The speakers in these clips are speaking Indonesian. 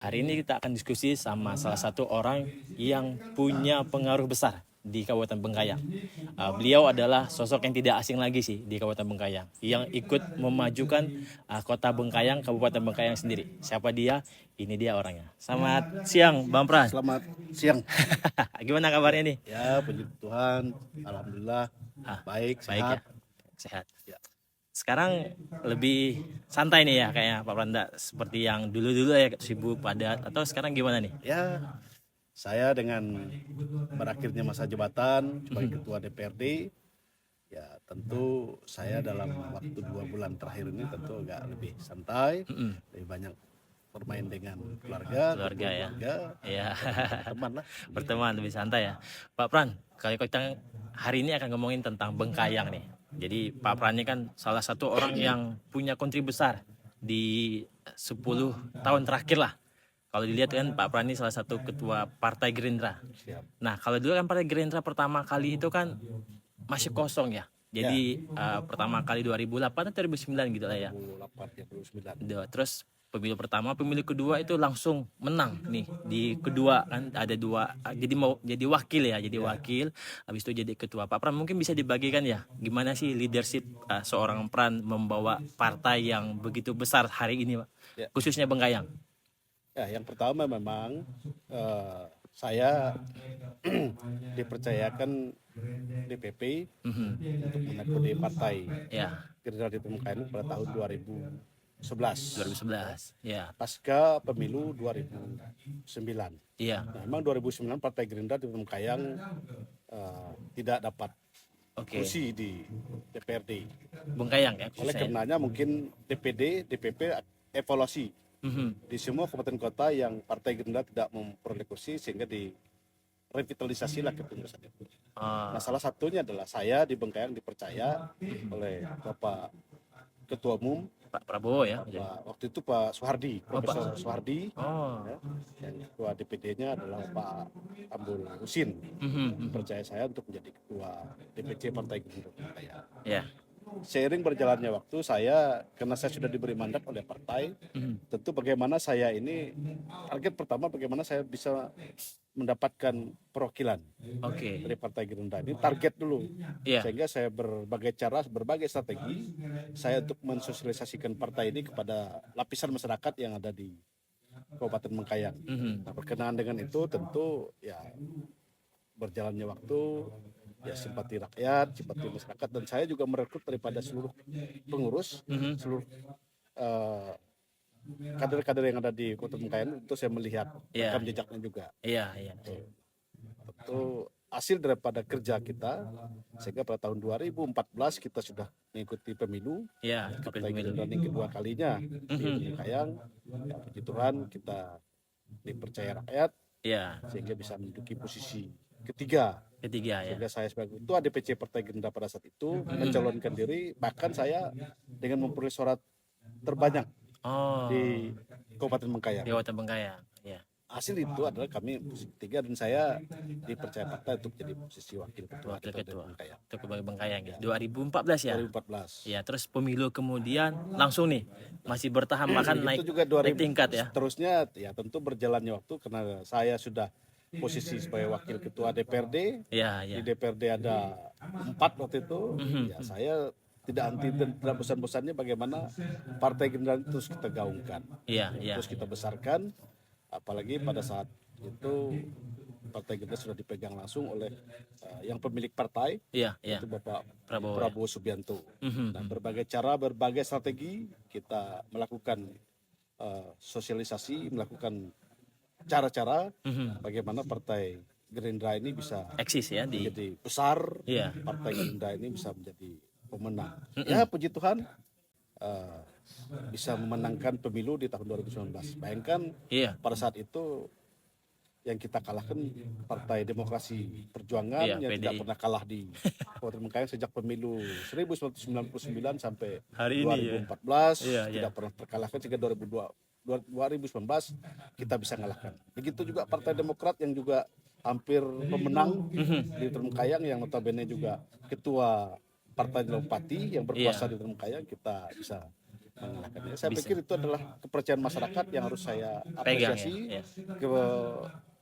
Hari ini kita akan diskusi sama salah satu orang yang punya pengaruh besar di Kabupaten Bengkayang. Beliau adalah sosok yang tidak asing lagi sih di Kabupaten Bengkayang, yang ikut memajukan kota Bengkayang, Kabupaten Bengkayang sendiri. Siapa dia? Ini dia orangnya. Selamat siang, Bang Pran. Selamat siang. Gimana kabarnya nih? Ya, puji Tuhan, alhamdulillah baik, Baik ya, sehat. sehat. Ya. Sekarang lebih santai nih ya kayaknya Pak Pranda, seperti yang dulu-dulu ya, sibuk padat, atau sekarang gimana nih? Ya, saya dengan berakhirnya masa jabatan sebagai ketua DPRD, ya tentu saya dalam waktu 2 bulan terakhir ini tentu agak lebih santai, lebih banyak bermain dengan keluarga, Keluarga ya. keluarga, Iya. teman lah. Berteman lebih santai ya. Pak Pran, kalau kita hari ini akan ngomongin tentang Bengkayang nih. Jadi Pak Pran ini kan salah satu orang yang punya kontribusi besar di 10 tahun terakhir lah. Kalau dilihat kan Pak Pran ini salah satu ketua Partai Gerindra. Siap. Nah, kalau dulu kan Partai Gerindra pertama kali itu kan masih kosong ya. Jadi pertama kali 2008 atau 2009 gitu lah ya. 2008 ya, 2009. Terus pemilu pertama, pemilu kedua itu langsung menang nih. Di kedua kan ada dua, jadi mau jadi wakil ya, jadi wakil. Habis itu jadi ketua. Pak Pran mungkin bisa dibagikan ya, gimana sih leadership seorang Pran membawa partai yang begitu besar hari ini, Pak? Ya. Khususnya Bengkayang. Ya, yang pertama memang saya dipercayakan DPP untuk menekuni partai Gerindra di Bengkayang pada tahun 2011. 2011. Ya. Pasca pemilu 2009. Iya. Nah, memang 2009 Partai Gerindra di Bengkayang tidak dapat kursi di DPRD. Bengkayang ya. Oleh karenanya mungkin DPD, DPP evaluasi di semua kabupaten kota yang Partai Gerindra tidak memperoleh kursi sehingga direvitalisasi lah kepengurusan itu. Nah, salah satunya adalah saya di Bengkayang dipercaya oleh Bapak Ketua Umum Pak Prabowo ya. Waktu itu Pak Soehardi, Profesor Soehardi. Ya. Yang ketua DPD-nya adalah Pak Ambul Husin. Percaya saya untuk menjadi ketua DPC Partai Gerindra Bengkayang. Ya. Seiring berjalannya waktu, saya karena saya sudah diberi mandat oleh partai, tentu bagaimana saya ini target pertama bagaimana saya bisa mendapatkan perwakilan dari Partai Gerindra ini, target dulu. Sehingga saya berbagai cara, berbagai strategi saya untuk mensosialisasikan partai ini kepada lapisan masyarakat yang ada di Kabupaten Bengkayang. Nah, berkenaan dengan itu tentu ya berjalannya waktu, ya simpati rakyat, simpati masyarakat, dan saya juga merekrut daripada seluruh pengurus, seluruh kader-kader yang ada di Kota Bengkayang untuk saya melihat rekam jejaknya juga. Tentu hasil daripada kerja kita sehingga pada tahun 2014 kita sudah mengikuti pemilu, Partai Gerindra yang kedua kalinya di Bengkayang. Ya, puji Tuhan kita dipercaya rakyat sehingga bisa menduduki posisi ketiga sehingga saya sebagai ketua DPC Partai Gerindra pada saat itu mencalonkan diri, bahkan saya dengan memperoleh suara terbanyak di Kabupaten Bengkayang. Hasil itu adalah kami posisi ketiga dan saya dipercaya partai untuk jadi posisi wakil ketua Bengkayang. Ketua Bengkayang ya. 2014 ya. 2014. Ya, terus pemilu kemudian langsung nih masih bertahan bahkan naik juga 2000, tingkat ya. Terusnya ya tentu berjalannya waktu karena saya sudah posisi sebagai wakil ketua DPRD. Di DPRD ada 4 waktu itu. Ya, saya tidak anti dan tidak bosan-bosannya bagaimana Partai Gerindra terus kita gaungkan, terus kita besarkan, apalagi pada saat itu Partai Gerindra sudah dipegang langsung oleh yang pemilik partai, yaitu Bapak Prabowo Subianto. Nah, berbagai cara, berbagai strategi kita melakukan sosialisasi, melakukan cara-cara bagaimana Partai Gerindra ini bisa eksis ya, menjadi besar, Partai Gerindra ini bisa menjadi pemenang. Ya, puji Tuhan bisa memenangkan pemilu di tahun 2019. Bayangkan pada saat itu yang kita kalahkan Partai Demokrasi Perjuangan yang tidak pernah kalah di Kabupaten Bengkayang sejak pemilu 1999 sampai hari 2014 tidak pernah terkalahkan, sehingga 2019 kita bisa mengalahkan. Begitu juga Partai Demokrat yang juga hampir pemenang di Bengkayang, yang notabene juga ketua Partai Lompati yang berkuasa di Bengkayang, kita bisa mengalahkannya. Saya Bisa. pikir itu adalah kepercayaan masyarakat yang harus saya Pegang apresiasi, ya. ke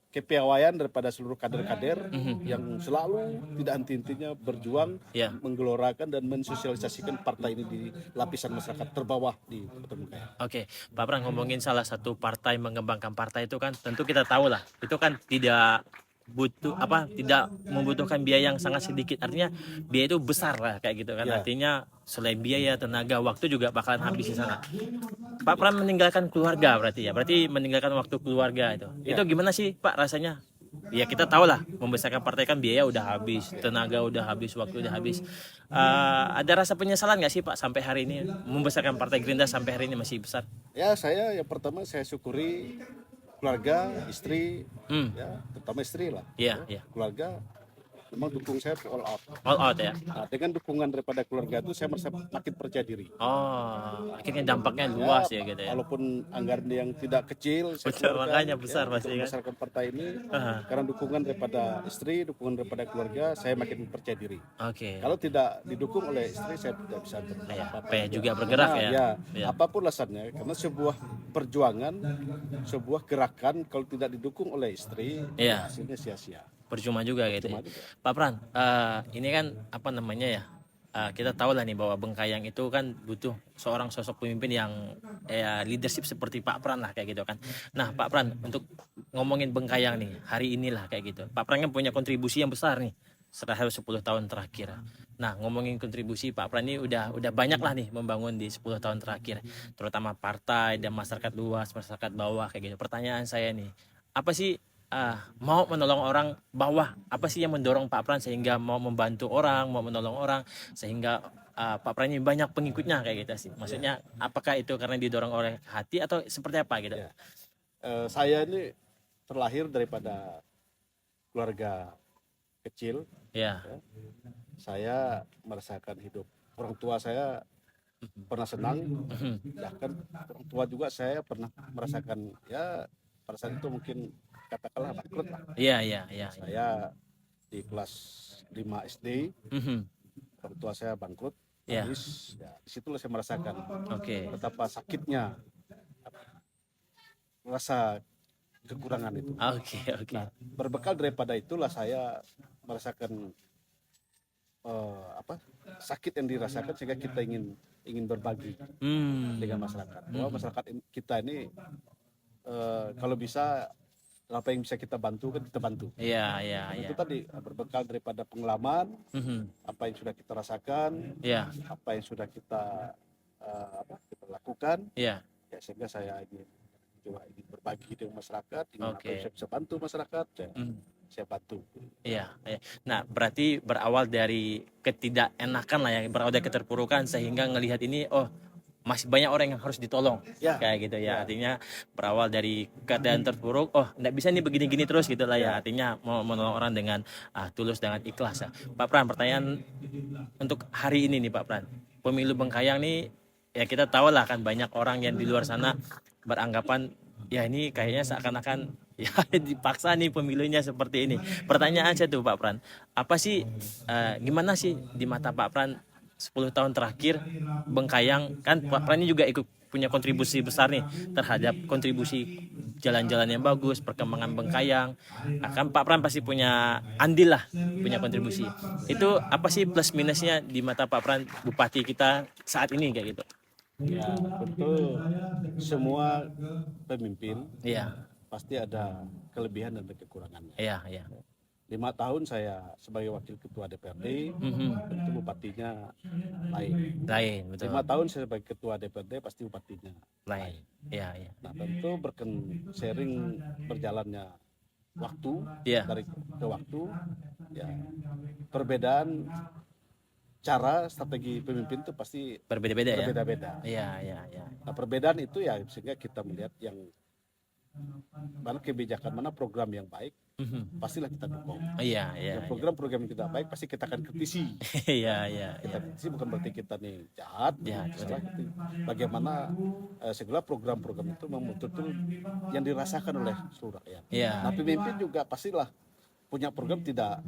kepiawaian daripada seluruh kader-kader yang selalu tidak henti-hentinya berjuang, Ya. menggelorakan dan mensosialisasikan partai ini di lapisan masyarakat terbawah di Kota Bengkayang. Oke, Pak Pran, ngomongin salah satu partai, mengembangkan partai itu kan tentu kita tahu lah, itu kan tidak tidak membutuhkan biaya yang sangat sedikit, artinya biaya itu besar lah kayak gitu kan. Ya. Artinya selain biaya, tenaga, waktu juga bakalan habis di sana. Pak Pran meninggalkan keluarga berarti meninggalkan waktu keluarga itu. Ya. Itu gimana sih Pak rasanya? Ya kita tahu lah, membesarkan partai kan biaya udah habis, tenaga udah habis, waktu udah habis. Ada rasa penyesalan nggak sih Pak sampai hari ini membesarkan partai Gerindra sampai hari ini masih besar? Ya, saya yang pertama saya syukuri keluarga, istri, ya, terutama istri lah. Iya, iya. Keluarga memang dukung saya all out. All out ya. Nah, dengan dukungan daripada keluarga itu saya merasa makin percaya diri. Oh, akhirnya dampaknya luas ya gitu ya. Walaupun anggaran yang tidak kecil, saya Betul, keluarkan, makanya besar pasti untuk kan. membesarkan partai ini. Karena dukungan daripada istri, dukungan daripada keluarga, saya makin percaya diri. Oke. Kalau tidak didukung oleh istri, saya tidak bisa Ya, berpartai. juga bergerak ya. Ya, Ya. apapun alasannya, karena sebuah perjuangan, sebuah gerakan kalau tidak didukung oleh istri, Iya. hasilnya sia-sia. Percuma juga gitu ya. Percuma juga. Pak Pran, ini kan apa namanya ya? Kita tahu lah nih bahwa Bengkayang itu kan butuh seorang sosok pemimpin yang leadership seperti Pak Pran lah kayak gitu kan. Nah Pak Pran, untuk ngomongin Bengkayang nih hari inilah kayak gitu, Pak Pran kan punya kontribusi yang besar nih setelah 10 tahun terakhir. Nah ngomongin kontribusi, Pak Pran ini udah banyak lah nih membangun di 10 tahun terakhir, terutama partai dan masyarakat luas, masyarakat bawah kayak gitu. Pertanyaan saya nih, apa sih mau menolong orang bawah, apa sih yang mendorong Pak Pran sehingga mau membantu orang, mau menolong orang, sehingga Pak Pran ini banyak pengikutnya kayak gitu sih. Maksudnya apakah itu karena didorong oleh hati atau seperti apa gitu? Ya. Saya ini terlahir daripada keluarga kecil. Ya. Saya merasakan hidup orang tua saya pernah senang, bahkan orang tua juga saya pernah merasakan, ya pada saat itu mungkin katakanlah bangkrut lah. Iya. Saya di kelas 5 SD, orang tua saya bangkrut, Ya. habis, ya, disitulah saya merasakan Oke. betapa sakitnya rasa kekurangan itu. Oke. Nah, berbekal daripada itulah saya merasakan sakit yang dirasakan sehingga kita ingin berbagi dengan masyarakat. Bahwa masyarakat kita ini kalau bisa apa yang bisa kita bantu kan kita bantu. Iya. Itu tadi berbekal daripada pengalaman, apa yang sudah kita rasakan, Iya. apa yang sudah kita kita lakukan, Iya. ya sehingga saya ingin berbagi dengan masyarakat, ingin apa Oke. yang saya bisa bantu masyarakat, saya bantu. Iya. Nah, berarti berawal dari ketidakenakan lah ya, berawal dari keterpurukan sehingga ngelihat ini, oh masih banyak orang yang harus ditolong, Ya. kayak gitu ya. Artinya berawal dari keadaan terpuruk, oh nggak bisa nih begini-gini terus gitu lah ya. Artinya mau menolong orang dengan tulus, dengan ikhlas ya. Pak Pran, pertanyaan untuk hari ini nih Pak Pran, pemilu Bengkayang nih ya kita tahu lah kan banyak orang yang di luar sana beranggapan ya ini kayaknya seakan-akan ya dipaksa nih pemilunya seperti ini. Pertanyaan saya tuh Pak Pran, apa sih gimana sih di mata Pak Pran 10 tahun terakhir Bengkayang, kan Pak Pran ini juga ikut punya kontribusi besar nih terhadap kontribusi jalan-jalan yang bagus, perkembangan Bengkayang. Kan Pak Pran pasti punya andil lah, punya kontribusi. Itu apa sih plus minusnya di mata Pak Pran, bupati kita saat ini kayak gitu? Ya, tentu semua pemimpin Iya. pasti ada kelebihan dan kekurangannya. Iya. 5 tahun saya sebagai wakil ketua DPRD, tentu bupatinya lain. Betul. 5 tahun saya sebagai ketua DPRD, pasti bupatinya Lain. Iya. Nah, tentu sering berjalannya waktu, Iya. dari ke waktu, ya perbedaan cara strategi pemimpin itu pasti Berbeda-beda ya. berbeda-beda. Iya. Nah, perbedaan itu ya sehingga kita melihat yang mana kebijakan, mana program yang baik, pastilah kita dukung. Iya. Dan program-program yang tidak baik pasti kita akan kritisi. Iya. Kita kritisi bukan berarti kita nih jahat, salah. Bagaimana segala program-program itu memang betul-betul yang dirasakan oleh seluruh rakyat. Iya. Nah, pemimpin juga pastilah punya program tidak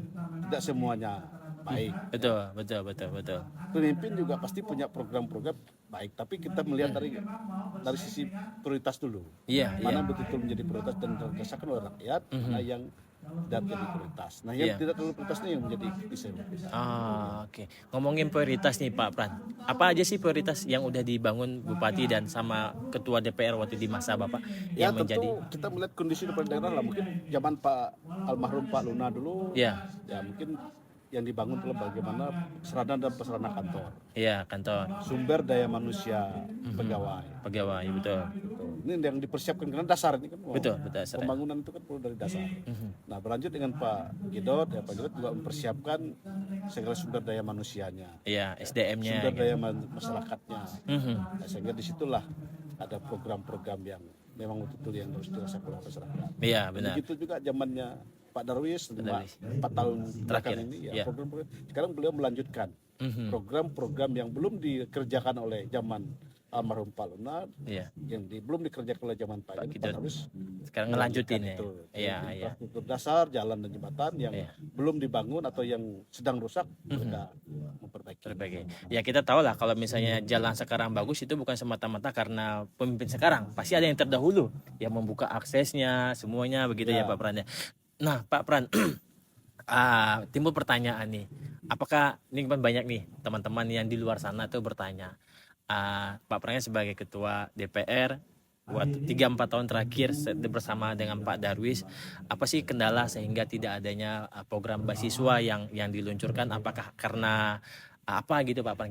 semuanya baik. Betul. Pemimpin juga pasti punya program-program baik, tapi kita melihat dari sisi prioritas dulu. Iya. Mana betul-betul menjadi prioritas dan dirasakan oleh rakyat, mana yang tidak jadi prioritas. Nah, yang tidak terlalu prioritasnya yang menjadi isu. Oke. Ngomongin prioritas nih Pak Pran, apa aja sih prioritas yang udah dibangun Bupati dan sama Ketua DPR waktu di masa Bapak Ya yang tentu menjadi? kita melihat kondisi di daerah lah, mungkin zaman Pak almarhum Pak Luna dulu, Ya, ya mungkin yang dibangun adalah bagaimana sarana dan prasarana kantor, iya kantor, sumber daya manusia pegawai. pegawai, betul. Ini yang dipersiapkan karena dasar ini kan, Betul. pembangunan itu kan perlu dari dasar. Nah, berlanjut dengan Pak Gidot, ya Pak Gidot juga mempersiapkan segala sumber daya manusianya, Iya, SDM-nya. sumber daya masyarakatnya. Nah, sehingga disitulah ada program-program yang memang betul yang harus dirasakan oleh masyarakat. Iya, benar. Begitu juga zamannya Pak Darwis, 4 tahun Terakhir, ini iya. program-program. Sekarang beliau melanjutkan program-program yang belum dikerjakan oleh zaman almarhum Pak Luna, Iya. yang belum dikerjakan oleh zaman Pak Darwis. Sekarang ngelanjutin ya. Itu. Iya. Infrastruktur dasar, jalan dan jembatan yang belum dibangun atau yang sedang rusak, mereka memperbaiki. Ya kita tahu lah kalau misalnya jalan sekarang bagus itu bukan semata-mata karena pemimpin sekarang, pasti ada yang terdahulu yang membuka aksesnya semuanya begitu ya Pak Pran ya. Nah Pak Pran, timbul pertanyaan nih, apakah ini kan banyak nih teman-teman yang di luar sana tuh bertanya, Pak Pran sebagai ketua DPR buat 3-4 tahun terakhir bersama dengan Pak Darwis, apa sih kendala sehingga tidak adanya program beasiswa yang diluncurkan? Apakah karena apa gitu Pak Pran?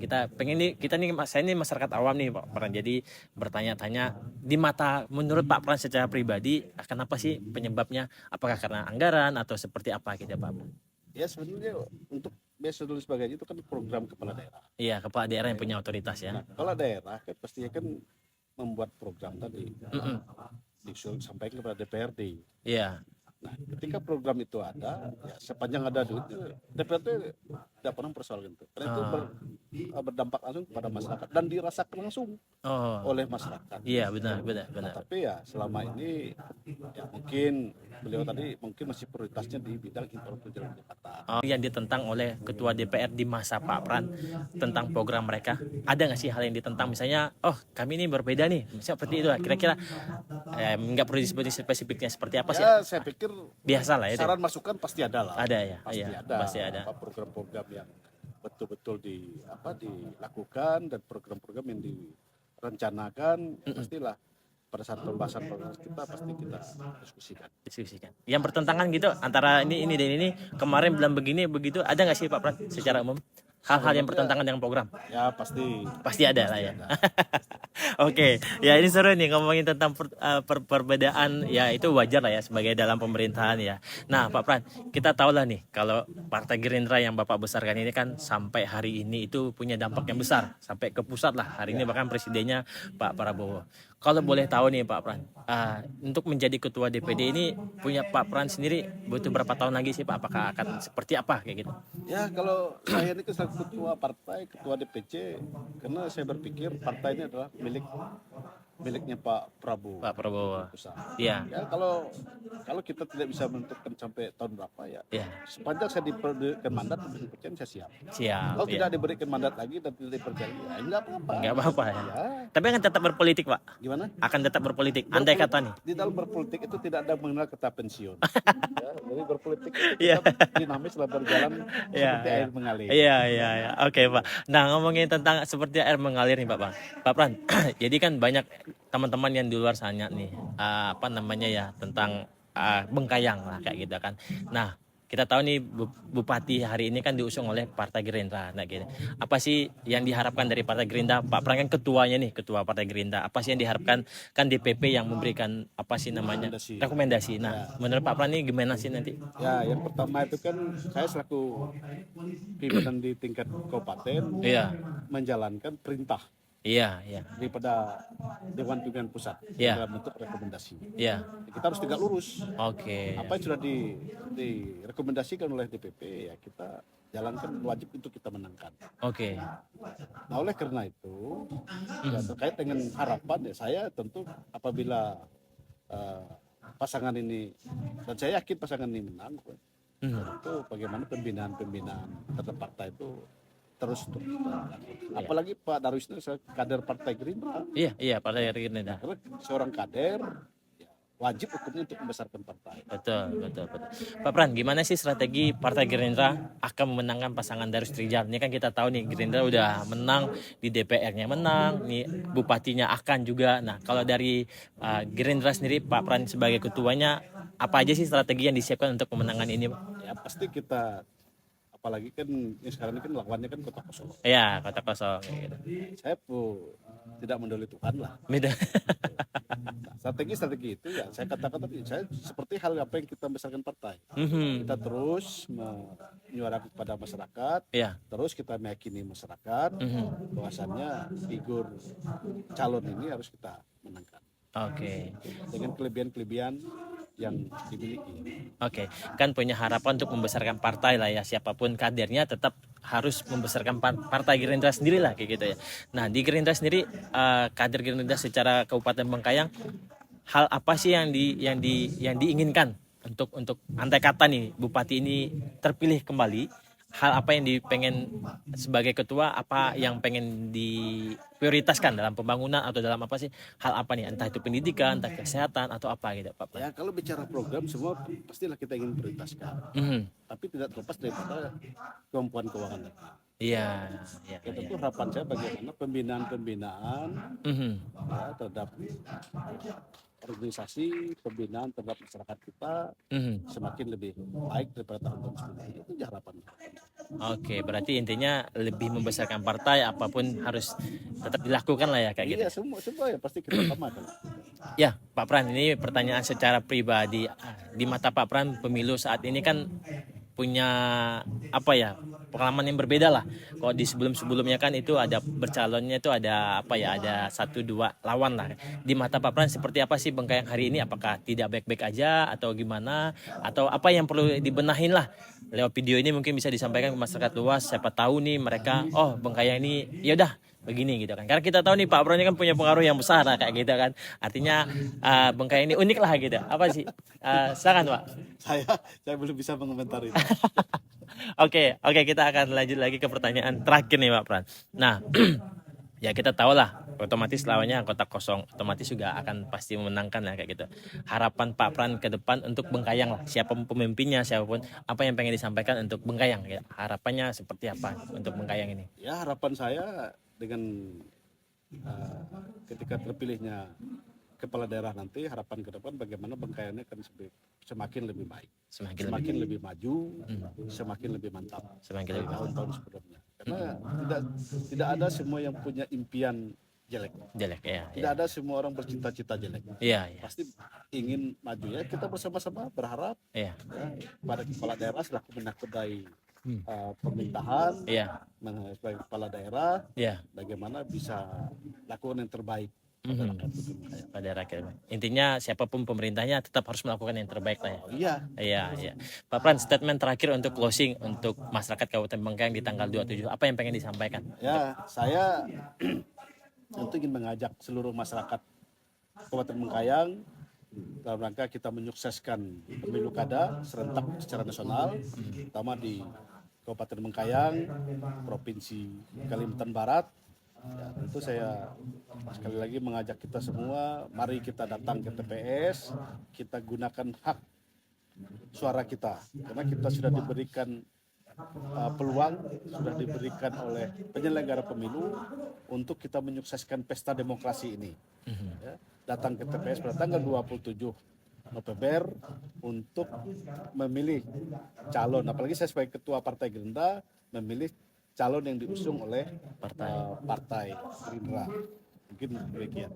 Saya ini masyarakat awam nih Pak Pran, jadi bertanya-tanya di mata menurut Pak Pran secara pribadi, kenapa sih penyebabnya? Apakah karena anggaran atau seperti apa gitu Pak Pran? Ya sebenarnya untuk beasiswa dan sebagainya itu kan program kepala daerah. Iya, kepala daerah yang punya otoritas ya. Nah, kepala daerah kan pastinya kan membuat program tadi, disampaikan kepada DPRD. Iya. Nah, ketika program itu ada, ya sepanjang ada duit, DPRD tidak pernah mempersoalkan itu. Karena itu berdampak langsung kepada masyarakat dan dirasakan langsung oleh masyarakat. Iya, benar. Nah, tapi ya selama ini ya mungkin beliau tadi mungkin masih prioritasnya di bidang infrastruktur jalan jembatan. Yang ditentang oleh Ketua DPR di masa Pak Pran tentang program mereka, ada nggak sih hal yang ditentang? Misalnya, kami ini berbeda nih, misalnya seperti itu lah. Kira-kira nggak perlu disebut spesifiknya seperti apa sih? Ya saya pikir biasa lah ya. Saran masukan pasti ada lah. Ada ya. Pasti ada. Program-program yang betul-betul dilakukan dan program-program yang direncanakan, pastilah pada saat pembahasan kita pasti kita diskusikan. Yang bertentangan gitu antara ini dan ini, kemarin bilang begini begitu, ada nggak sih Pak Pran secara umum hal-hal yang bertentangan dengan program? Ya pasti ada lah ya. Oke, ya ini seru nih ngomongin tentang perbedaan, ya itu wajar lah ya sebagai dalam pemerintahan ya. Nah Pak Pran, kita tahu lah nih kalau Partai Gerindra yang Bapak besarkan ini kan sampai hari ini itu punya dampak yang besar sampai ke pusat lah. Hari ini bahkan presidennya Pak Prabowo. Kalau boleh tahu nih Pak Pran, untuk menjadi ketua DPD ini punya Pak Pran sendiri butuh berapa tahun lagi sih Pak? Apakah akan seperti apa kayak gitu? Ya kalau saya ini selaku ketua partai, ketua DPC, karena saya berpikir partai ini adalah miliknya Pak Prabowo. Pak Prabowo. Ya kalau kita tidak bisa menentukan sampai tahun berapa ya. Sepanjang saya diberikan mandat untuk dipercaya, saya siap. Kalau tidak diberikan mandat lagi dan tidak dipercaya, ya enggak apa-apa. Enggak apa-apa ya. Tapi akan tetap berpolitik, Pak. Gimana? Akan tetap berpolitik. Andai kata nih. Di dalam berpolitik itu tidak ada mengenal kata pensiun. Jadi berpolitik itu dinamis lah, berjalan seperti air mengalir. Iya. Oke, Pak. Nah, ngomongin tentang seperti air mengalir nih, Pak Pran. Jadi kan banyak teman-teman yang di luar sana nih, tentang Bengkayang lah kayak gitu kan. Nah, kita tahu nih Bupati hari ini kan diusung oleh Partai Gerindra. Nah, gitu. Apa sih yang diharapkan dari Partai Gerindra? Pak Pran kan ketuanya nih, ketua Partai Gerindra. Apa sih yang diharapkan? Kan DPP yang memberikan rekomendasi. Nah, menurut Pak Pran ini gimana sih nanti? Ya, yang pertama itu kan saya selaku pimpinan di tingkat kabupaten menjalankan perintah. Iya. Daripada Dewan Pimpinan Pusat dalam bentuk rekomendasi. Kita harus tegak lurus. Oke. Apa yang sudah direkomendasikan oleh DPP ya kita jalankan, wajib untuk kita menangkan. Oke. Nah oleh karena itu ya, terkait dengan harapan ya saya tentu apabila pasangan ini, dan saya yakin pasangan ini menang, Itu bagaimana pembinaan terhadap partai itu terus untuk kita lakukan. Apalagi Pak Darwis ini kader Partai Gerindra. Iya, Partai Gerindra. Karena seorang kader ya, wajib hukumnya untuk membesarkan partai. Betul. Pak Pran, gimana sih strategi Partai Gerindra akan memenangkan pasangan Darus Trijal? Ini kan kita tahu nih Gerindra udah menang, di DPR-nya menang, nih bupatinya akan juga. Nah, kalau dari Gerindra sendiri, Pak Pran sebagai ketuanya, apa aja sih strategi yang disiapkan untuk pemenangan ini, Pak? Ya pasti kita, apalagi kan ini sekarang ini kan lawannya kan kota kosong. Iya, kota kosong. Gitu. Saya pun tidak mendoloi Tuhan lah. Beda. Nah, strategi itu ya saya katakan tadi, saya seperti hal apa yang kita besarkan partai. Kita terus menyuarakan kepada masyarakat, terus kita meyakini masyarakat bahwasannya figur calon ini harus kita menangkan. Oke. Dengan kelebihan-kelebihan yang dimiliki. Oke, kan punya harapan untuk membesarkan partai lah ya, siapapun kadernya tetap harus membesarkan partai Gerindra sendiri lah kayak gitu ya. Nah di Gerindra sendiri, kader Gerindra secara Kabupaten Bengkayang, hal apa sih yang diinginkan untuk andai kata nih Bupati ini terpilih kembali, hal apa yang dipengen sebagai ketua, apa yang pengen diprioritaskan dalam pembangunan atau dalam apa sih, hal apa nih, entah itu pendidikan, entah kesehatan atau apa gitu Pak? Ya kalau bicara program semua pastilah kita ingin prioritaskan, tapi tidak terlepas daripada kemampuan keuangan. Iya. Itu harapan saya bagaimana pembinaan ya, terhadap organisasi, pembinaan terhadap masyarakat kita semakin lebih baik daripada tahun-tahun sebelumnya. Itu harapan. Oke, berarti intinya lebih membesarkan partai, apapun harus tetap dilakukan lah ya kayak gitu. Iya, semua ya pasti kita utamakan. Ya, Pak Pran, ini pertanyaan secara pribadi. Di mata Pak Pran, pemilu saat ini kan punya apa ya, pengalaman yang berbeda lah. Kalau di sebelumnya kan itu ada bercalonnya itu ada apa ya, ada 1-2 lawan lah. Di mata Pak Pran seperti apa sih Bengkayang hari ini? Apakah tidak baik-baik aja atau gimana? Atau apa yang perlu dibenahin lah? Lewat video ini mungkin bisa disampaikan ke masyarakat luas. Siapa tahu nih mereka, oh Bengkayang ini ya udah begini gitu kan. Karena kita tahu nih Pak Pran kan punya pengaruh yang besar lah kayak gitu kan. Artinya Bengkayang ini unik lah gitu. Apa sih? Silakan Pak. Saya belum bisa mengomentari. Oke, kita akan lanjut lagi ke pertanyaan terakhir nih Pak Pran. Nah, ya kita tahu lah, otomatis lawannya kota kosong, otomatis juga akan pasti memenangkan lah kayak gitu. Harapan Pak Pran ke depan untuk Bengkayang lah, siapapun pemimpinnya, siapapun, apa yang pengen disampaikan untuk Bengkayang ya. Harapannya seperti apa untuk Bengkayang ini? Ya harapan saya dengan ketika terpilihnya kepala daerah nanti, harapan ke depan bagaimana Bengkayangnya akan semakin lebih baik, semakin lebih maju, semakin lebih mantap dari tahun-tahun sebelumnya. Karena tidak ada semua yang punya impian jelek ya. Tidak ada semua orang bercita-cita jelek. Iya. Pasti ingin maju ya. Kita bersama-sama berharap pada kepala daerah selaku menakodai pemerintahan, sebagai kepala daerah, bagaimana bisa lakukan yang terbaik pada rakyat. Intinya siapapun pemerintahnya tetap harus melakukan yang terbaik lah ya. Iya. Pak Pran, statement terakhir untuk closing untuk masyarakat Kabupaten Bengkayang di tanggal 27, apa yang pengen disampaikan? Ya, saya tentu ingin mengajak seluruh masyarakat Kabupaten Bengkayang dalam rangka kita menyukseskan pemilu kada serentak secara nasional, terutama di Kabupaten Bengkayang, Provinsi Kalimantan Barat. Ya, tentu saya sekali lagi mengajak kita semua, mari kita datang ke TPS, kita gunakan hak suara kita, karena kita sudah diberikan peluang, sudah diberikan oleh penyelenggara pemilu untuk kita menyukseskan pesta demokrasi ini. Ya, datang ke TPS pada tanggal 27 November untuk memilih calon, apalagi saya sebagai ketua Partai Gerindra memilih calon yang diusung oleh partai Gerindra. Mungkin demikian.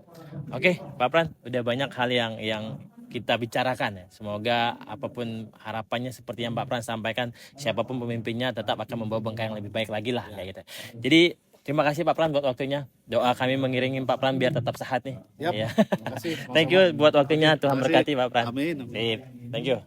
Oke, Pak Pran, udah banyak hal yang kita bicarakan ya. Semoga apapun harapannya seperti yang Pak Pran sampaikan, siapapun pemimpinnya tetap akan membawa Bengkayang lebih baik lagi lah kayak gitu. Jadi terima kasih Pak Pran buat waktunya. Doa kami mengiringi Pak Pran biar tetap sehat nih. Terima kasih. Thank you buat waktunya. Tuhan berkati Pak Pran. Amin. Thank you.